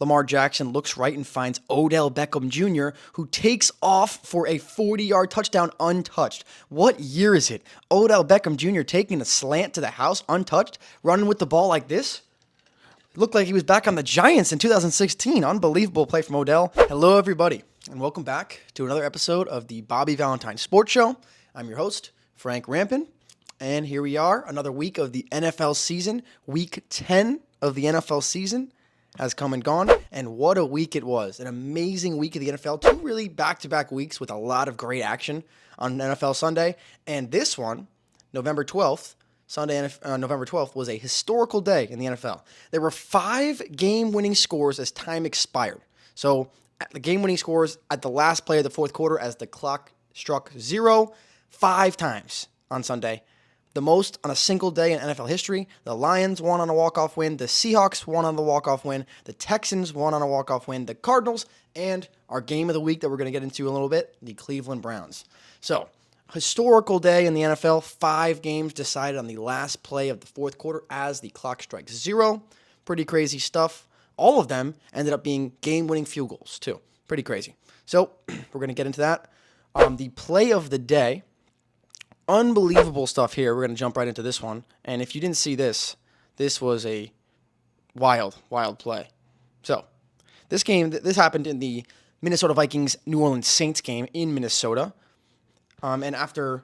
Lamar Jackson looks right and finds Odell Beckham Jr., who takes off for a 40-yard touchdown untouched. What year is it? Odell Beckham Jr. taking a slant to the house untouched, running with the ball like this? Looked like he was back on the Giants in 2016. Unbelievable play from Odell. Hello, everybody, and welcome back to another episode of the Bobby Valentine Sports Show. I'm your host, Frank Rampin, and here we are, another week of the NFL season. Week 10 of the NFL season has come and gone, and what a week it was. An amazing week of the NFL. Two really back-to-back weeks with a lot of great action on NFL Sunday, and this one, November 12th, November 12th, was a historical day in the NFL. There were 5 game-winning scores as time expired. So the game-winning scores at the last play of the fourth quarter as the clock struck 0 5 times on Sunday. The most on a single day in NFL history. The Lions won on a walk-off win. The Seahawks won on the walk-off win. The Texans won on a walk-off win. The Cardinals, and our game of the week that we're going to get into in a little bit, the Cleveland Browns. So, historical day in the NFL. 5 games decided on the last play of the fourth quarter as the clock strikes 0. Pretty crazy stuff. All of them ended up being game-winning field goals, too. Pretty crazy. So, we're going to get into that. The play of the day. Unbelievable stuff here. We're going to jump right into this one. And if you didn't see this, this was a wild, wild play. So, this happened in the Minnesota Vikings New Orleans Saints game in Minnesota. And after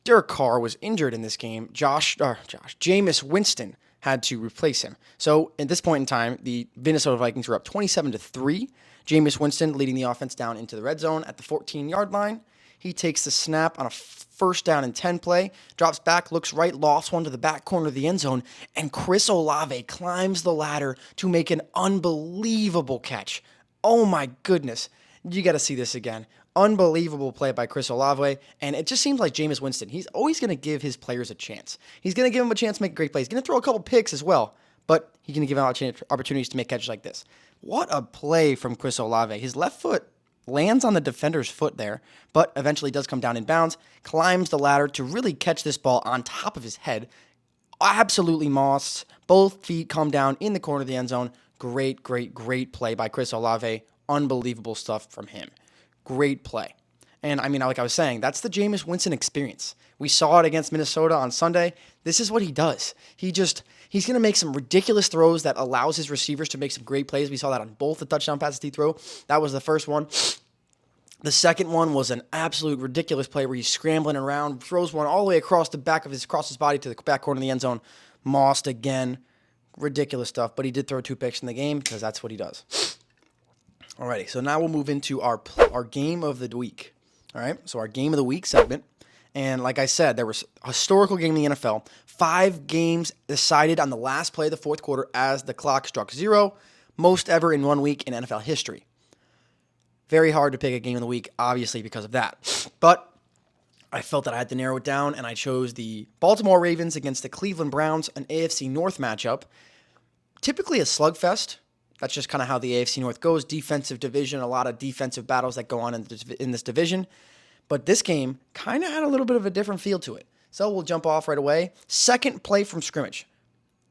Derek Carr was injured in this game, Jameis Winston had to replace him. So, at this point in time, the Minnesota Vikings were up 27-3. Jameis Winston leading the offense down into the red zone at the 14-yard line. He takes the snap on a first down and 10 play, drops back, looks right, lofts one to the back corner of the end zone, and Chris Olave climbs the ladder to make an unbelievable catch. Oh my goodness. You got to see this again. Unbelievable play by Chris Olave, and it just seems like Jameis Winston, he's always going to give his players a chance. He's going to give them a chance to make a great play. He's going to throw a couple picks as well, but he's going to give out opportunities to make catches like this. What a play from Chris Olave. His left foot lands on the defender's foot there, but eventually does come down in bounds, climbs the ladder to really catch this ball on top of his head. Absolutely mossed. Both feet come down in the corner of the end zone. Great, great, great play by Chris Olave. Unbelievable stuff from him. Great play. And I mean, like I was saying, that's the Jameis Winston experience. We saw it against Minnesota on Sunday. This is what he does. He's going to make some ridiculous throws that allows his receivers to make some great plays. We saw that on both the touchdown passes he threw. That was the first one. The second one was an absolute ridiculous play where he's scrambling around, throws one all the way across his body to the back corner of the end zone. Mossed again. Ridiculous stuff. But he did throw 2 picks in the game because that's what he does. Alrighty, so now we'll move into our game of the week. All right, so our game of the week segment. And like I said, there was a historical game in the NFL. 5 games decided on the last play of the fourth quarter as the clock struck 0. Most ever in 1 week in NFL history. Very hard to pick a game of the week, obviously, because of that. But I felt that I had to narrow it down, and I chose the Baltimore Ravens against the Cleveland Browns, an AFC North matchup. Typically a slugfest. That's just kind of how the AFC North goes. Defensive division, a lot of defensive battles that go on in this division. But this game kind of had a little bit of a different feel to it. So we'll jump off right away. Second play from scrimmage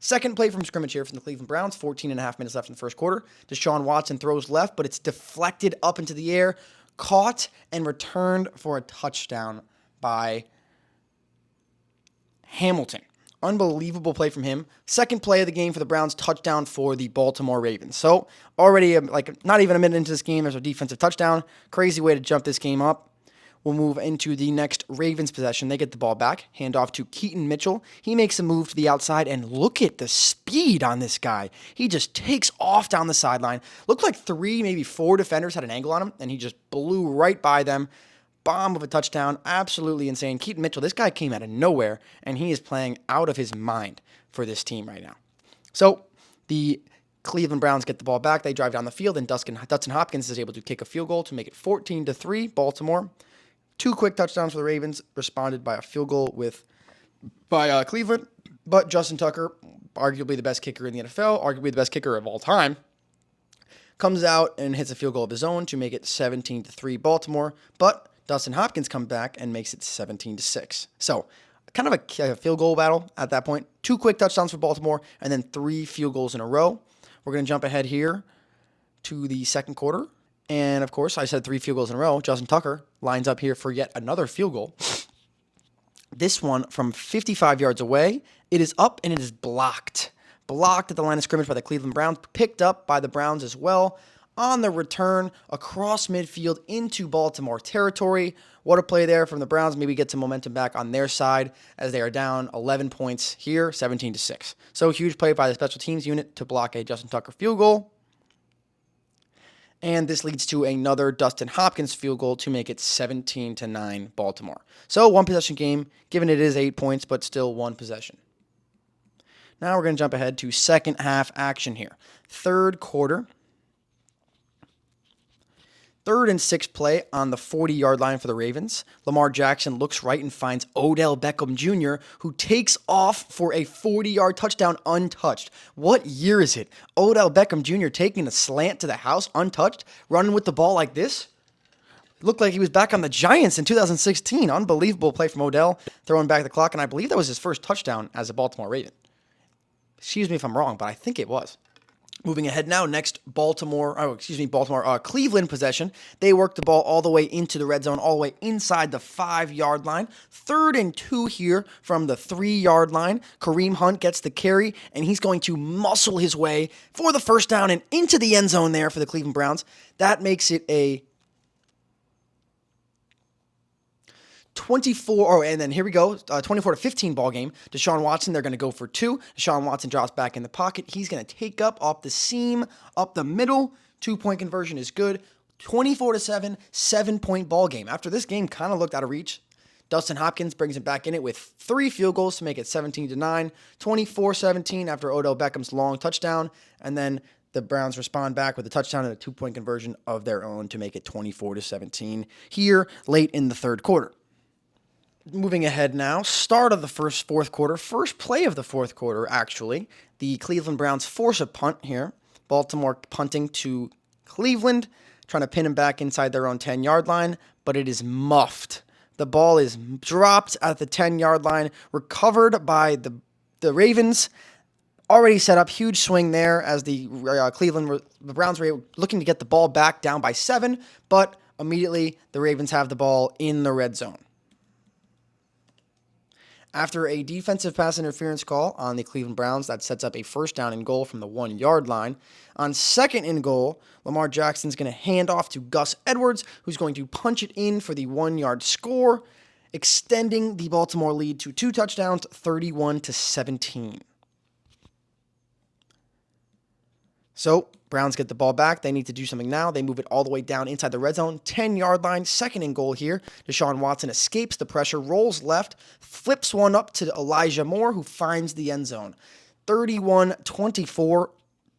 here from the Cleveland Browns. 14.5 minutes left in the first quarter. Deshaun Watson throws left, but it's deflected up into the air, caught, and returned for a touchdown by Hamilton. Unbelievable play from him. Second play of the game for the Browns, touchdown for the Baltimore Ravens. So already, not even a minute into this game, there's a defensive touchdown. Crazy way to jump this game up. We'll move into the next Ravens possession. They get the ball back, hand off to Keaton Mitchell. He makes a move to the outside, and look at the speed on this guy. He just takes off down the sideline. Looked like 3, maybe 4 defenders had an angle on him, and he just blew right by them. Bomb of a touchdown. Absolutely insane. Keaton Mitchell, this guy came out of nowhere, and he is playing out of his mind for this team right now. So the Cleveland Browns get the ball back. They drive down the field, and Dustin Hopkins is able to kick a field goal to make it 14-3, Baltimore. 2 quick touchdowns for the Ravens, responded by a field goal by Cleveland. But Justin Tucker, arguably the best kicker in the NFL, arguably the best kicker of all time, comes out and hits a field goal of his own to make it 17-3 Baltimore. But Dustin Hopkins comes back and makes it 17-6. So kind of a field goal battle at that point. 2 quick touchdowns for Baltimore and then 3 field goals in a row. We're going to jump ahead here to the second quarter. And, of course, I said 3 field goals in a row. Justin Tucker lines up here for yet another field goal. This one from 55 yards away. It is up and it is blocked. Blocked at the line of scrimmage by the Cleveland Browns. Picked up by the Browns as well. On the return across midfield into Baltimore territory. What a play there from the Browns. Maybe get some momentum back on their side as they are down 11 points here, 17-6. So huge play by the special teams unit to block a Justin Tucker field goal. And this leads to another Dustin Hopkins field goal to make it 17-9 Baltimore. So one possession game, given it is 8 points, but still one possession. Now we're going to jump ahead to second half action here. Third quarter. 3rd and 6 play on the 40-yard line for the Ravens. Lamar Jackson looks right and finds Odell Beckham Jr., who takes off for a 40-yard touchdown untouched. What year is it? Odell Beckham Jr. taking a slant to the house untouched, running with the ball like this? Looked like he was back on the Giants in 2016. Unbelievable play from Odell, throwing back the clock, and I believe that was his first touchdown as a Baltimore Raven. Excuse me if I'm wrong, but I think it was. Moving ahead now, next Cleveland possession. They work the ball all the way into the red zone, all the way inside the 5-yard line. 3rd and 2 here from the 3-yard line. Kareem Hunt gets the carry, and he's going to muscle his way for the first down and into the end zone there for the Cleveland Browns. That makes it a 24-15 ball game. Deshaun Watson, they're going to go for 2. Deshaun Watson drops back in the pocket. He's going to take up off the seam, up the middle. 2-point conversion is good. 24-7, 7-point ball game. After this game kind of looked out of reach, Dustin Hopkins brings it back in it with 3 field goals to make it 17-9. 24-17 after Odell Beckham's long touchdown. And then the Browns respond back with a touchdown and a 2-point conversion of their own to make it 24-17 here late in the third quarter. Moving ahead now, start of the fourth quarter, first play of the fourth quarter, actually. The Cleveland Browns force a punt here. Baltimore punting to Cleveland, trying to pin him back inside their own 10-yard line, but it is muffed. The ball is dropped at the 10-yard line, recovered by the Ravens. Already set up, huge swing there as the Browns were looking to get the ball back down by 7, but immediately the Ravens have the ball in the red zone. After a defensive pass interference call on the Cleveland Browns, that sets up a first down and goal from the 1-yard line. On 2nd and goal, Lamar Jackson's going to hand off to Gus Edwards, who's going to punch it in for the 1-yard score, extending the Baltimore lead to 2 touchdowns, 31-17. So, Browns get the ball back. They need to do something now. They move it all the way down inside the red zone. 10-yard line, 2nd and goal here. Deshaun Watson escapes the pressure, rolls left, flips one up to Elijah Moore, who finds the end zone. 31-24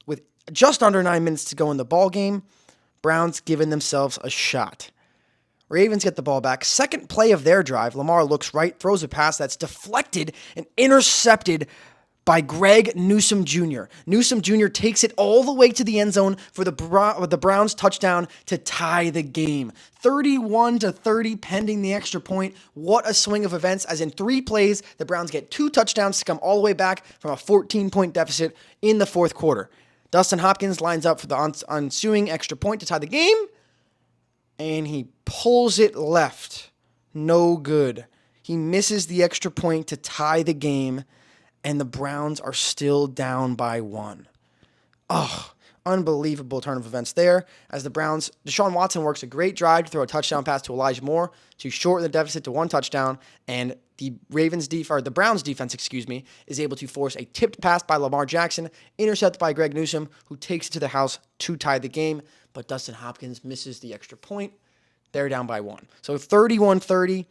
with just under 9 minutes to go in the ball game. Browns giving themselves a shot. Ravens get the ball back. Second play of their drive. Lamar looks right, throws a pass that's deflected and intercepted by Greg Newsome Jr. Newsome Jr. takes it all the way to the end zone for the Browns touchdown to tie the game. 31-30 pending the extra point. What a swing of events, as in 3 plays, the Browns get 2 touchdowns to come all the way back from a 14-point deficit in the fourth quarter. Dustin Hopkins lines up for the ensuing extra point to tie the game, and he pulls it left. No good. He misses the extra point to tie the game, and the Browns are still down by 1. Oh, unbelievable turn of events there. As the Browns, Deshaun Watson works a great drive to throw a touchdown pass to Elijah Moore to shorten the deficit to 1 touchdown, and the Browns defense, is able to force a tipped pass by Lamar Jackson, intercepted by Greg Newsome, who takes it to the house to tie the game, but Dustin Hopkins misses the extra point. They're down by 1. So 31-30.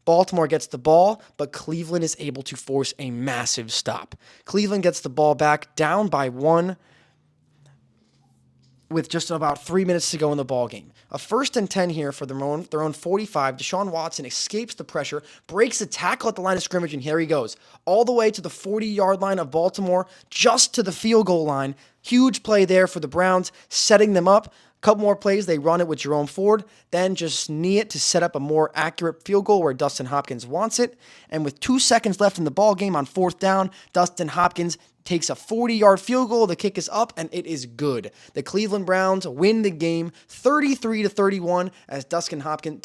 Baltimore gets the ball, but Cleveland is able to force a massive stop. Cleveland gets the ball back, down by 1, with just about 3 minutes to go in the ball game. A 1st and 10 here for their own 45. Deshaun Watson escapes the pressure, breaks a tackle at the line of scrimmage, and here he goes. All the way to the 40-yard line of Baltimore, just to the field goal line. Huge play there for the Browns, setting them up. A couple more plays, they run it with Jerome Ford, then just knee it to set up a more accurate field goal where Dustin Hopkins wants it. And with 2 seconds left in the ball game on 4th down, Dustin Hopkins takes a 40-yard field goal. The kick is up, and it is good. The Cleveland Browns win the game 33-31 as Dustin Hopkins,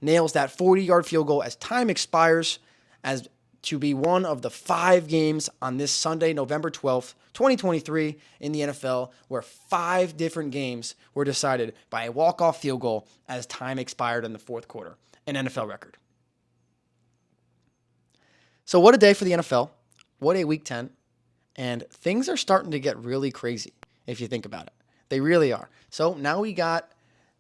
nails that 40-yard field goal as time expires, as to be one of the 5 games on this Sunday, November 12th, 2023 in the NFL, where 5 different games were decided by a walk-off field goal as time expired in the 4th quarter. An NFL record. So what a day for the NFL. What a Week 10. And things are starting to get really crazy, if you think about it. They really are. So now we got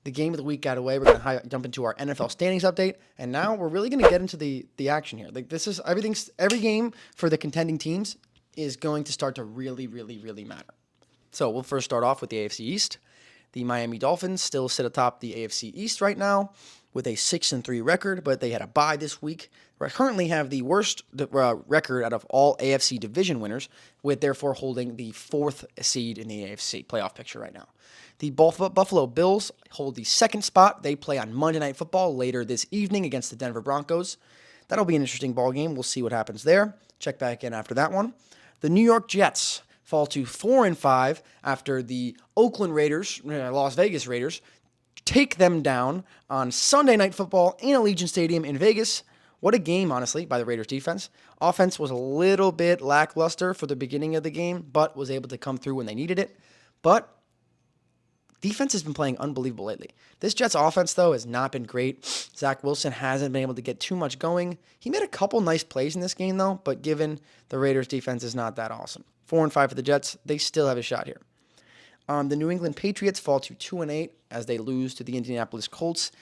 the game of the week out of the way. We're going to jump into our NFL standings update, and now we're really going to get into the action here. Like, this is every game for the contending teams is going to start to really, really, really matter. So we'll first start off with the AFC East. The Miami Dolphins still sit atop the AFC East right now with a 6-3 record, but they had a bye this week. They currently have the worst record out of all AFC division winners, with therefore holding the 4th seed in the AFC playoff picture right now. The Buffalo Bills hold the 2nd spot. They play on Monday Night Football later this evening against the Denver Broncos. That'll be an interesting ball game. We'll see what happens there. Check back in after that one. The New York Jets fall to 4-5 after the Oakland Raiders, Las Vegas Raiders, take them down on Sunday Night Football in Allegiant Stadium in Vegas. What a game, honestly, by the Raiders defense. Offense was a little bit lackluster for the beginning of the game, but was able to come through when they needed it. But defense has been playing unbelievable lately. This Jets offense, though, has not been great. Zach Wilson hasn't been able to get too much going. He made a couple nice plays in this game, though, but given the Raiders' defense is not that awesome. 4-5 for the Jets. They still have a shot here. The New England Patriots fall to 2-8 as they lose to the Indianapolis Colts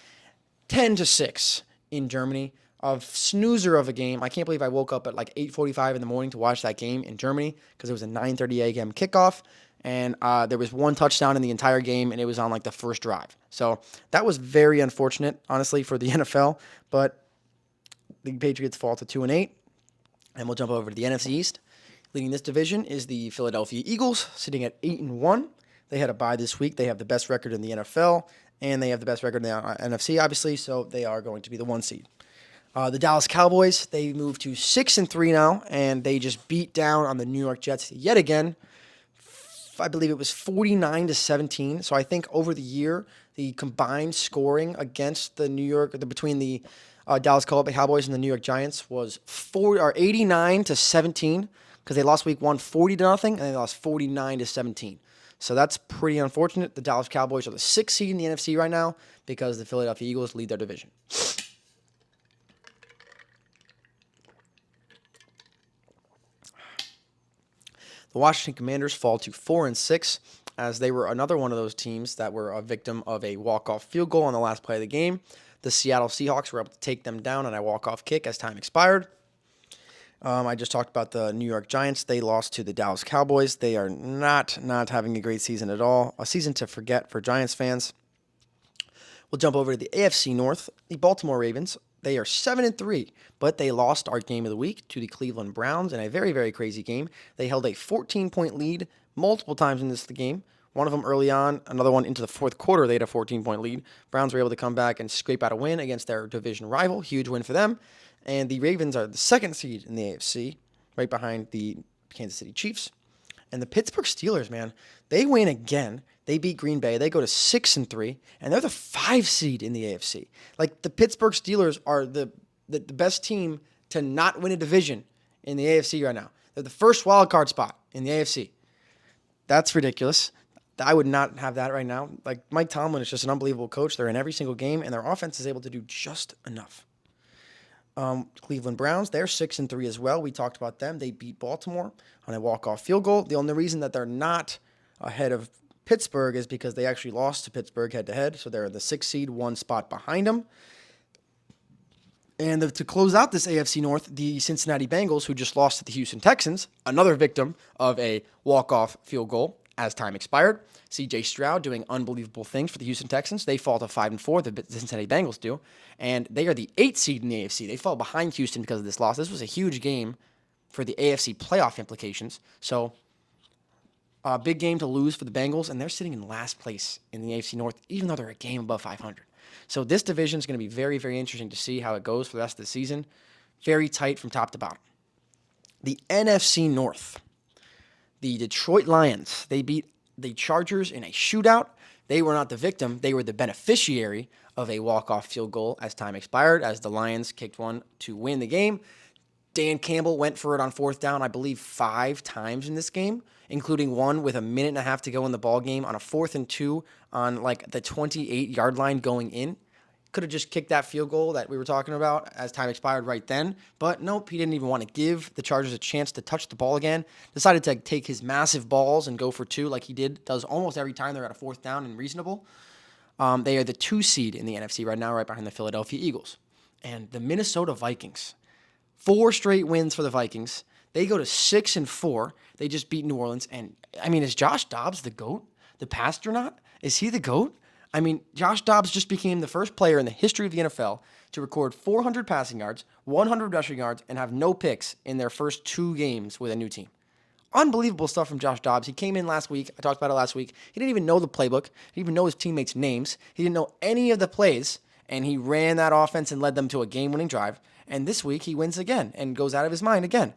10-6 in Germany. A snoozer of a game. I can't believe I woke up at like 8:45 in the morning to watch that game in Germany because it was a 9:30 a.m. kickoff. And there was one touchdown in the entire game, and it was on like the first drive. So that was very unfortunate, honestly, for the NFL. But the Patriots fall to 2-8, and we'll jump over to the NFC East. Leading this division is the Philadelphia Eagles, sitting at 8-1. They had a bye this week. They have the best record in the NFL, and they have the best record in the NFC, obviously. So they are going to be the 1 seed. The Dallas Cowboys, they moved to 6-3 now, and they just beat down on the New York Jets yet again. I believe it was 49-17. So I think over the year, the combined scoring against between the Dallas Cowboys and the New York Giants was 89-17 because they lost week 1 40-0 and they lost 49-17. So that's pretty unfortunate. The Dallas Cowboys are the 6th seed in the NFC right now because the Philadelphia Eagles lead their division. The Washington Commanders fall to 4-6 as they were another one of those teams that were a victim of a walk-off field goal on the last play of the game. The Seattle Seahawks were able to take them down on a walk-off kick as time expired. I just talked about the New York Giants. They lost to the Dallas Cowboys. They are not having a great season at all. A season to forget for Giants fans. We'll jump over to the AFC North. The Baltimore Ravens. They are 7-3, but they lost our game of the week to the Cleveland Browns in a very, very crazy game. They held a 14-point lead multiple times in this game. One of them early on, another one into the 4th quarter, they had a 14-point lead. Browns were able to come back and scrape out a win against their division rival. Huge win for them. And the Ravens are the 2nd seed in the AFC, right behind the Kansas City Chiefs. And the Pittsburgh Steelers, man, they win again. They beat Green Bay. They go to 6-3, and they're the 5 seed in the AFC. Like, the Pittsburgh Steelers are the best team to not win a division in the AFC right now. They're the first wild card spot in the AFC. That's ridiculous. I would not have that right now. Like, Mike Tomlin is just an unbelievable coach. They're in every single game, and their offense is able to do just enough. Cleveland Browns, they're 6-3 as well. We talked about them. They beat Baltimore on a walk-off field goal. The only reason that they're not ahead of Pittsburgh is because they actually lost to Pittsburgh head-to-head, so they're the 6th seed, 1 spot behind them. And to close out this AFC North, the Cincinnati Bengals, who just lost to the Houston Texans, another victim of a walk-off field goal as time expired. C.J. Stroud doing unbelievable things for the Houston Texans. They fall to 5-4, the Cincinnati Bengals do, and they are the 8th seed in the AFC. They fall behind Houston because of this loss. This was a huge game for the AFC playoff implications. So Big game to lose for the Bengals, and they're sitting in last place in the AFC North, even though they're a game above 500. So this division is going to be very, very interesting to see how it goes for the rest of the season. Very tight from top to bottom. The NFC North. The Detroit Lions, they beat the Chargers in a shootout. They were not the victim. They were the beneficiary of a walk-off field goal as time expired, as the Lions kicked one to win the game. Dan Campbell went for it on fourth down, I believe, 5 times in this game, including one with a minute and a half to go in the ball game on a 4th and 2 on like the 28-yard line going in. Could have just kicked that field goal that we were talking about as time expired right then. But nope, he didn't even want to give the Chargers a chance to touch the ball again. Decided to take his massive balls and go for 2 like he does almost every time they're at a 4th down and reasonable. They are the 2 seed in the NFC right now, right behind the Philadelphia Eagles. And the Minnesota Vikings. 4 straight wins for the Vikings. They go to 6-4. They just beat New Orleans. And, I mean, is Josh Dobbs the GOAT? The pastronaut? Is he the GOAT? I mean, Josh Dobbs just became the first player in the history of the NFL to record 400 passing yards, 100 rushing yards, and have no picks in their first 2 games with a new team. Unbelievable stuff from Josh Dobbs. He came in last week. I talked about it last week. He didn't even know the playbook. He didn't even know his teammates' names. He didn't know any of the plays, and he ran that offense and led them to a game-winning drive. And this week, he wins again and goes out of his mind again.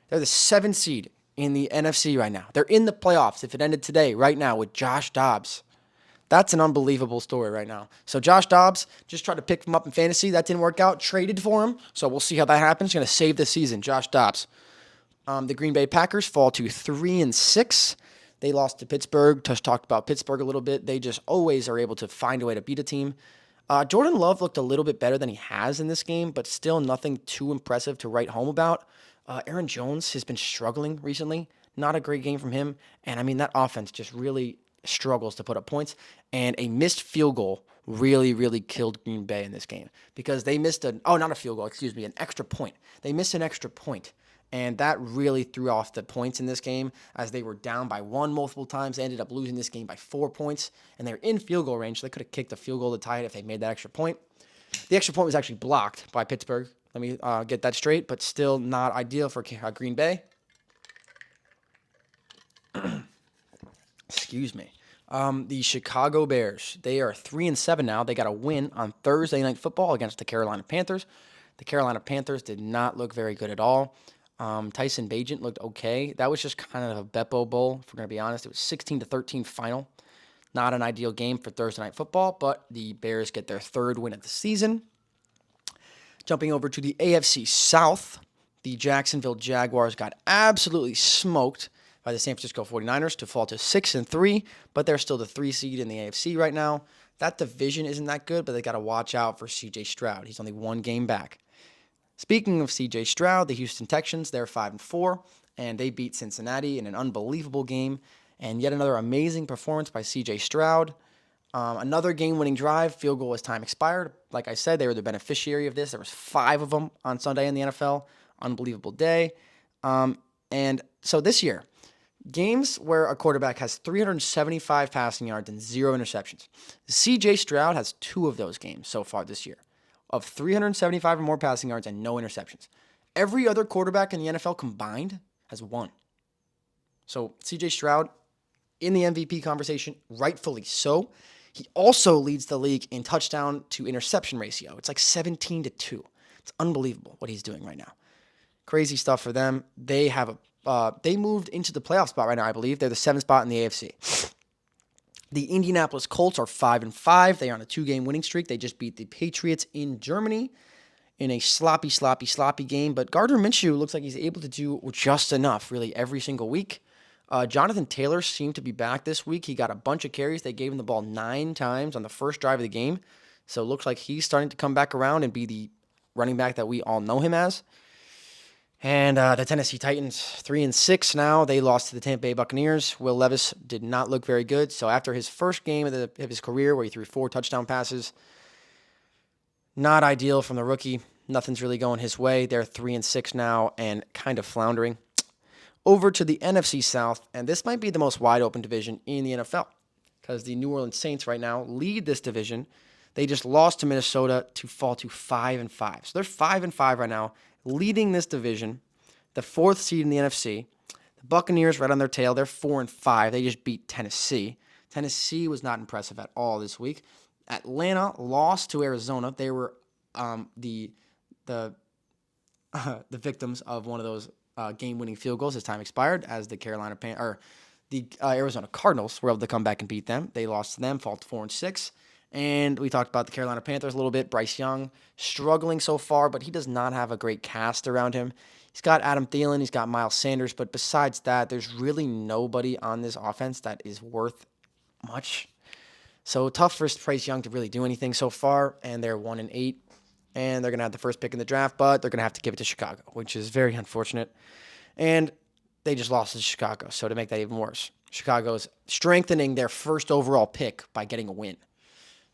They're the 7th seed in the NFC right now. They're in the playoffs if it ended today, right now, with Josh Dobbs. That's an unbelievable story right now. So Josh Dobbs, just tried to pick him up in fantasy. That didn't work out. Traded for him. So we'll see how that happens. He's going to save the season. Josh Dobbs. The Green Bay Packers fall to 3-6. They lost to Pittsburgh. Just talked about Pittsburgh a little bit. They just always are able to find a way to beat a team. Jordan Love looked a little bit better than he has in this game, but still nothing too impressive to write home about. Aaron Jones has been struggling recently. Not a great game from him. And, I mean, that offense just really struggles to put up points, and a missed field goal really, really killed Green Bay in this game because they missed an extra point. They missed an extra point, and that really threw off the points in this game as they were down by 1 multiple times. They ended up losing this game by 4 points, and they're in field goal range. So they could have kicked a field goal to tie it if they made that extra point. The extra point was actually blocked by Pittsburgh. Let me get that straight, but still not ideal for Green Bay. Excuse me. The Chicago Bears, they are 3-7 now. They got a win on Thursday Night Football against the Carolina Panthers. The Carolina Panthers did not look very good at all. Tyson Bagent looked okay. That was just kind of a Beppo Bowl, if we're going to be honest. It was 16-13 final. Not an ideal game for Thursday Night Football, but the Bears get their 3rd win of the season. Jumping over to the AFC South, the Jacksonville Jaguars got absolutely smoked by the San Francisco 49ers to fall to 6-3, but they're still the 3 seed in the AFC right now. That division isn't that good, but they got to watch out for C.J. Stroud. He's only 1 game back. Speaking of C.J. Stroud, the Houston Texans, they're 5-4, and they beat Cincinnati in an unbelievable game, and yet another amazing performance by C.J. Stroud. Another game-winning drive, field goal as time expired. Like I said, they were the beneficiary of this. There was 5 of them on Sunday in the NFL. Unbelievable day. And so this year, games where a quarterback has 375 passing yards and 0 interceptions. C.J. Stroud has 2 of those games so far this year of 375 or more passing yards and no interceptions. Every other quarterback in the NFL combined has 1. So C.J. Stroud in the MVP conversation, rightfully so. He also leads the league in touchdown to interception ratio. It's like 17-2. It's unbelievable what he's doing right now. Crazy stuff for them. They moved into the playoff spot right now, I believe. They're the 7th spot in the AFC. The Indianapolis Colts are 5-5. They are on a 2-game winning streak. They just beat the Patriots in Germany in a sloppy game. But Gardner Minshew looks like he's able to do just enough, really, every single week. Jonathan Taylor seemed to be back this week. He got a bunch of carries. They gave him the ball 9 times on the first drive of the game. So it looks like he's starting to come back around and be the running back that we all know him as. And the Tennessee Titans, 3-6 now. They lost to the Tampa Bay Buccaneers. Will Levis did not look very good. So after his first game of his career where he threw 4 touchdown passes, not ideal from the rookie. Nothing's really going his way. They're 3-6 now and kind of floundering. Over to the NFC South, and this might be the most wide-open division in the NFL because the New Orleans Saints right now lead this division. They just lost to Minnesota to fall to 5-5. So they're 5-5 right now, leading this division, the 4th seed in the NFC. The Buccaneers right on their tail. They're 4-5. They just beat Tennessee. Tennessee was not impressive at all this week. Atlanta lost to Arizona. They were the the the victims of one of those game-winning field goals as time expired, as the Arizona Cardinals were able to come back and beat them. They lost to them, fall to 4-6. And we talked about the Carolina Panthers a little bit. Bryce Young struggling so far, but he does not have a great cast around him. He's got Adam Thielen, he's got Miles Sanders, but besides that, there's really nobody on this offense that is worth much. So tough for Bryce Young to really do anything so far, and they're 1-8, and they're gonna have the first pick in the draft, but they're gonna have to give it to Chicago, which is very unfortunate. And they just lost to Chicago, so to make that even worse, Chicago's strengthening their first overall pick by getting a win.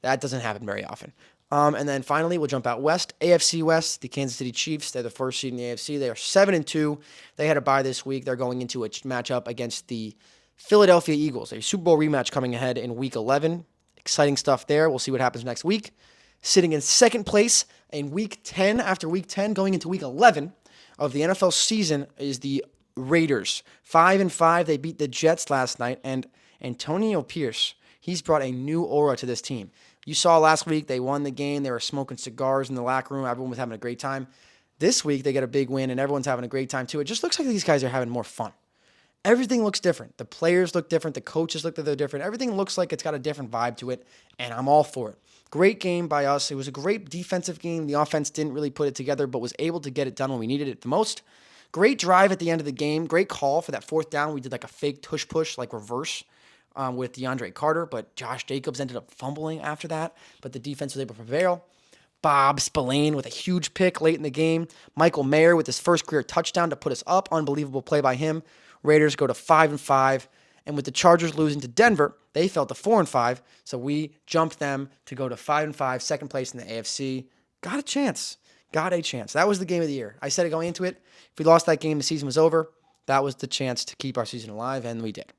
That doesn't happen very often. And then finally, we'll jump out west. AFC West, the Kansas City Chiefs. They're the first seed in the AFC. They are 7-2. They had a bye this week. They're going into a matchup against the Philadelphia Eagles, a Super Bowl rematch coming ahead in Week 11. Exciting stuff there. We'll see what happens next week. Sitting in second place in Week 10, after Week 10, going into Week 11 of the NFL season, is the Raiders. 5-5. They beat the Jets last night, and Antonio Pierce, he's brought a new aura to this team. You saw last week, they won the game. They were smoking cigars in the locker room. Everyone was having a great time. This week, they get a big win, and everyone's having a great time too. It just looks like these guys are having more fun. Everything looks different. The players look different. The coaches look like they're different. Everything looks like it's got a different vibe to it, and I'm all for it. Great game by us. It was a great defensive game. The offense didn't really put it together, but was able to get it done when we needed it the most. Great drive at the end of the game. Great call for that fourth down. We did like a fake tush-push, like reverse, with DeAndre Carter, but Josh Jacobs ended up fumbling after that, but the defense was able to prevail. Bob Spillane with a huge pick late in the game. Michael Mayer with his first career touchdown to put us up. Unbelievable play by him. Raiders go to 5-5, and with the Chargers losing to Denver, they fell to 4-5, so we jumped them to go to 5-5, second place in the AFC. Got a chance. That was the game of the year. I said it going into it. If we lost that game, the season was over. That was the chance to keep our season alive, and we did.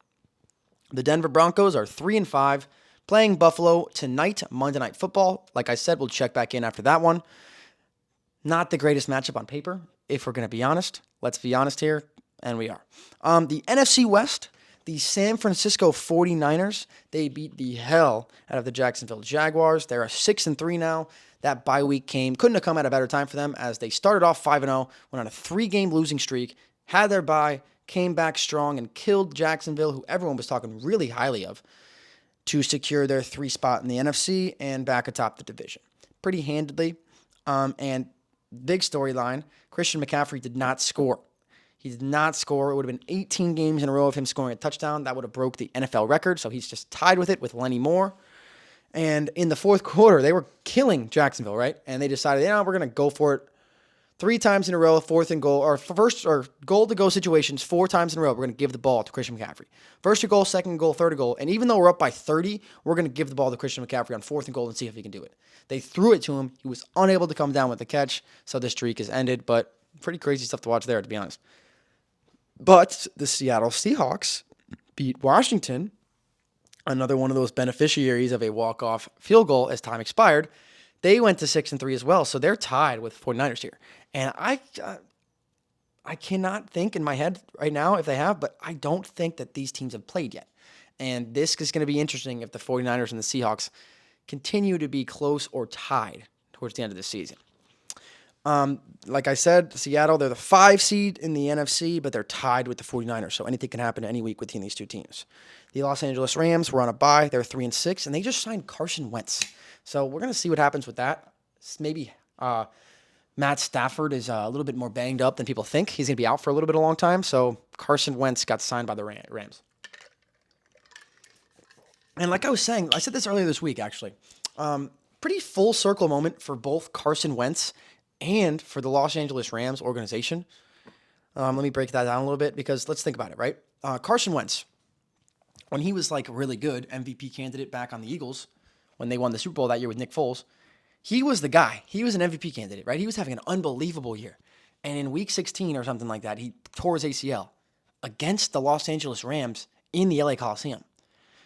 The Denver Broncos are 3-5, playing Buffalo tonight, Monday Night Football. Like I said, we'll check back in after that one. Not the greatest matchup on paper, if we're going to be honest. Let's be honest here, and we are. The NFC West, the San Francisco 49ers, they beat the hell out of the Jacksonville Jaguars. They're 6-3 now. That bye week couldn't have come at a better time for them, as they started off 5-0, went on a 3-game losing streak, had their bye, came back strong and killed Jacksonville, who everyone was talking really highly of, to secure their 3 spot in the NFC and back atop the division. Pretty handedly. And big storyline, Christian McCaffrey did not score. He did not score. It would have been 18 games in a row of him scoring a touchdown. That would have broke the NFL record, so he's just tied with it with Lenny Moore. And in the fourth quarter, they were killing Jacksonville, right? And they decided, we're going to go for it 3 times in a row, fourth and goal, or goal to go situations 4 times in a row. We're going to give the ball to Christian McCaffrey. First and goal, second and goal, third and goal. And even though we're up by 30, we're going to give the ball to Christian McCaffrey on 4th and goal and see if he can do it. They threw it to him. He was unable to come down with the catch, so the streak is ended. But pretty crazy stuff to watch there, to be honest. But the Seattle Seahawks beat Washington, another one of those beneficiaries of a walk-off field goal as time expired. They went to 6-3 as well, so they're tied with 49ers here. And I cannot think in my head right now if they have, but I don't think that these teams have played yet. And this is going to be interesting if the 49ers and the Seahawks continue to be close or tied towards the end of the season. Like I said, Seattle, they're the 5 seed in the NFC, but they're tied with the 49ers, so anything can happen any week between these two teams. The Los Angeles Rams were on a bye. They're 3-6, and they just signed Carson Wentz. So we're going to see what happens with that. Maybe Matt Stafford is a little bit more banged up than people think. He's going to be out for a little bit of a long time, so Carson Wentz got signed by the Rams. And like I was saying, I said this earlier this week, actually. Pretty full circle moment for both Carson Wentz and for the Los Angeles Rams organization. Let me break that down a little bit, because let's think about it, right? Carson Wentz, when he was like really good, MVP candidate back on the Eagles, when they won the Super Bowl that year with Nick Foles, he was the guy. He was an MVP candidate, right? He was having an unbelievable year. And in week 16 or something like that, he tore his ACL against the Los Angeles Rams in the LA Coliseum.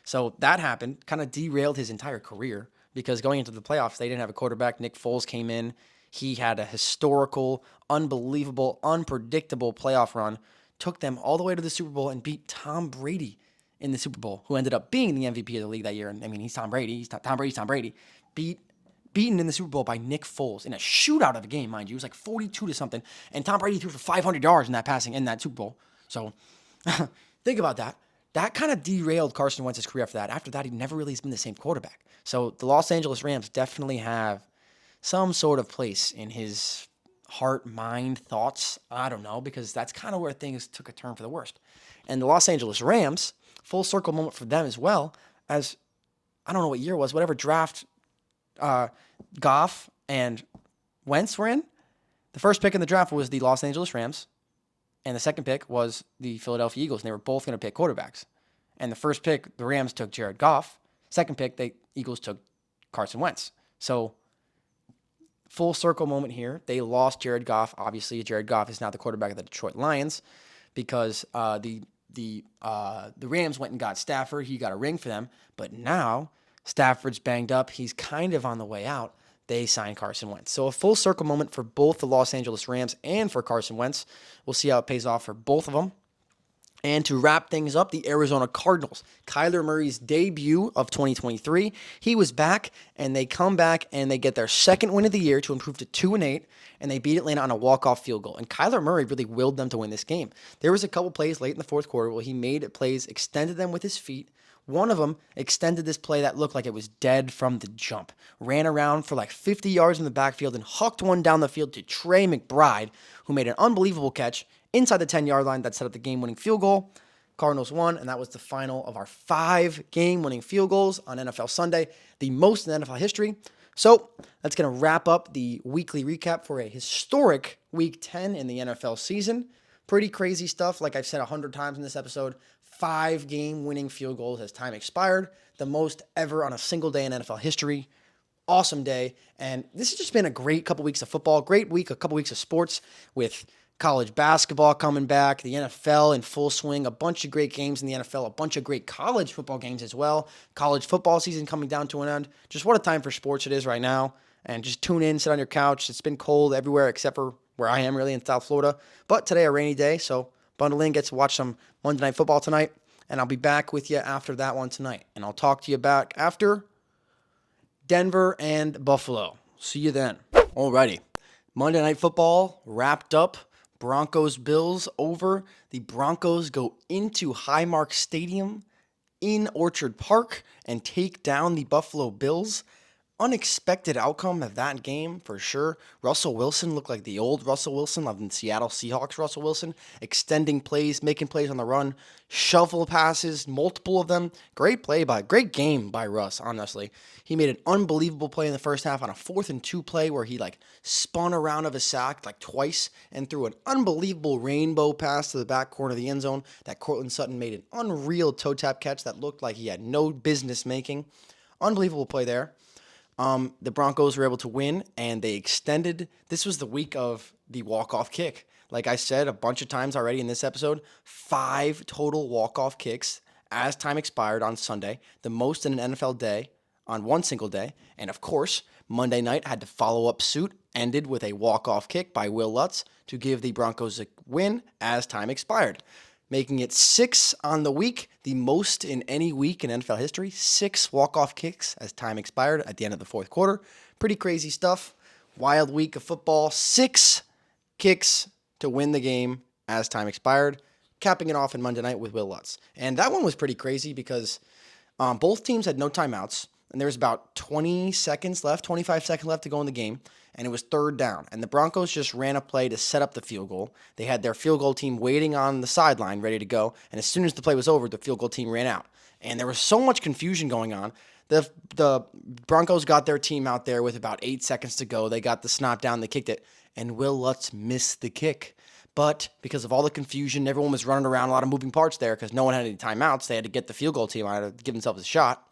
So that happened, kind of derailed his entire career, because going into the playoffs, they didn't have a quarterback. Nick Foles came in. He had a historical, unbelievable, unpredictable playoff run took them all the way to the Super Bowl and beat Tom Brady in the Super Bowl, who ended up being the MVP of the league that year. And I mean, he's Tom Brady. Tom Brady. Beaten in the Super Bowl by Nick Foles in a shootout of a game, mind you. It was like 42 to something. And Tom Brady threw for 500 yards in that Super Bowl. So think about that. That kind of derailed Carson Wentz's career after that. After that, he never really has been the same quarterback. So the Los Angeles Rams definitely have some sort of place in his heart, mind, thoughts. I don't know, because that's kind of where things took a turn for the worst. And the Los Angeles Rams, full circle moment for them as well, as I don't know what year it was, whatever draft Goff and Wentz were in. The first pick in the draft was the Los Angeles Rams, and the second pick was the Philadelphia Eagles, and they were both going to pick quarterbacks. And the first pick, the Rams took Jared Goff. Second pick, the Eagles took Carson Wentz. So full circle moment here. They lost Jared Goff. Obviously, Jared Goff is now the quarterback of the Detroit Lions because the Rams went and got Stafford. He got a ring for them, but now Stafford's banged up. He's kind of on the way out. They signed Carson Wentz. So a full circle moment for both the Los Angeles Rams and for Carson Wentz. We'll see how it pays off for both of them. And to wrap things up, the Arizona Cardinals. Kyler Murray's debut of 2023. He was back, and they come back, and they get their second win of the year to improve to 2-8, and they beat Atlanta on a walk-off field goal. And Kyler Murray really willed them to win this game. There was a couple plays late in the fourth quarter where he made plays, extended them with his feet. One of them extended this play that looked like it was dead from the jump. Ran around for like 50 yards in the backfield and hucked one down the field to Trey McBride, who made an unbelievable catch inside the 10-yard line that set up the game-winning field goal. Cardinals won, and that was the final of our 5 game-winning field goals on NFL Sunday, the most in NFL history. So that's going to wrap up the weekly recap for a historic Week 10 in the NFL season. Pretty crazy stuff, like I've said 100 times in this episode. 5 game-winning field goals as time expired, the most ever on a single day in NFL history. Awesome day, and this has just been a great couple weeks of football, great week, a couple weeks of sports with college basketball coming back, the NFL in full swing, a bunch of great games in the NFL, a bunch of great college football games as well, college football season coming down to an end. Just what a time for sports it is right now, and just tune in, sit on your couch. It's been cold everywhere except for where I am really in South Florida, but today a rainy day, so bundle in, get to watch some Monday Night Football tonight, and I'll be back with you after that one tonight, and I'll talk to you back after Denver and Buffalo. See you then. Alrighty, Monday Night Football wrapped up. Broncos-Bills over. The Broncos go into Highmark Stadium in Orchard Park and take down the Buffalo Bills. Unexpected outcome of that game for sure. Russell Wilson looked like the old Russell Wilson of the Seattle Seahawks Russell Wilson, extending plays, making plays on the run, shovel passes, multiple of them. Great game by Russ, honestly. He made an unbelievable play in the first half on a 4th and 2 play where he spun around of a sack twice and threw an unbelievable rainbow pass to the back corner of the end zone that Cortland Sutton made an unreal toe tap catch that looked like he had no business making. Unbelievable play there. The Broncos were able to win, and they extended. This was the week of the walk-off kick. Like I said a bunch of times already in this episode, 5 total walk-off kicks as time expired on Sunday, the most in an NFL day on one single day. And, of course, Monday night had to follow up suit, ended with a walk-off kick by Will Lutz to give the Broncos a win as time expired, making it 6 on the week, the most in any week in NFL history. 6 walk-off kicks as time expired at the end of the fourth quarter. Pretty crazy stuff. Wild week of football. 6 kicks to win the game as time expired, capping it off in Monday night with Will Lutz. And that one was pretty crazy because both teams had no timeouts, and there was about 25 seconds left to go in the game, and it was 3rd down. And the Broncos just ran a play to set up the field goal. They had their field goal team waiting on the sideline, ready to go, and as soon as the play was over, the field goal team ran out. And there was so much confusion going on. The Broncos got their team out there with about 8 seconds to go. They got the snap down, they kicked it, and Will Lutz missed the kick. But because of all the confusion, everyone was running around, a lot of moving parts there because no one had any timeouts. They had to get the field goal team out to give themselves a shot.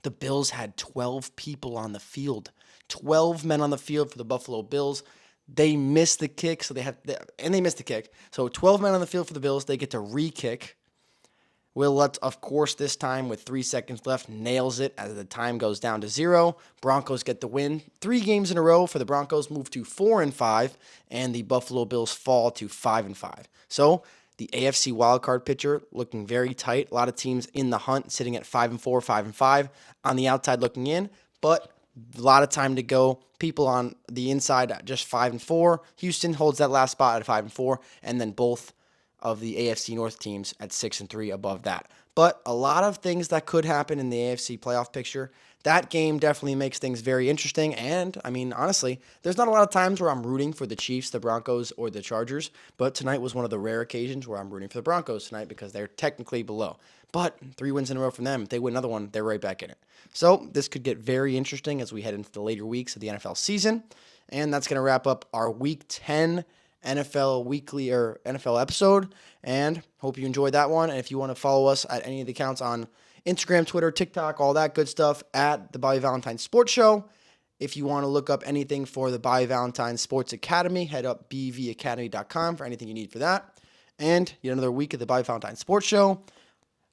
The Bills had 12 people on the field. 12 men on the field for the Buffalo Bills. They missed the kick, they missed the kick. So 12 men on the field for the Bills. They get to re-kick. Will Lutz, of course, this time with 3 seconds left, nails it as the time goes down to 0. Broncos get the win. 3 games in a row for the Broncos, move to 4-5, and the Buffalo Bills fall to 5-5. So The AFC wildcard picture looking very tight. A lot of teams in the hunt, sitting at 5-4, 5-5 on the outside looking in, but a lot of time to go. People on the inside at just 5-4. Houston holds that last spot at 5-4, and then both of the AFC North teams at 6-3 above that. But a lot of things that could happen in the AFC playoff picture. That game definitely makes things very interesting. And, I mean, honestly, there's not a lot of times where I'm rooting for the Chiefs, the Broncos, or the Chargers. But tonight was one of the rare occasions where I'm rooting for the Broncos tonight because they're technically below. But 3 wins in a row from them. If they win another one, they're right back in it. So this could get very interesting as we head into the later weeks of the NFL season. And that's going to wrap up our Week 10 NFL weekly or NFL episode, and hope you enjoyed that one. And if you want to follow us at any of the accounts on Instagram, Twitter, TikTok, all that good stuff at the Bobby Valentine Sports Show. If you want to look up anything for the Bobby Valentine Sports Academy, head up bvacademy.com for anything you need for that. And yet another week of the Bobby Valentine Sports Show.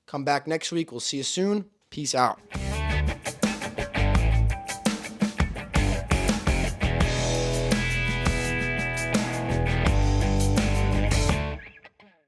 Come back next week. We'll see you soon. Peace out.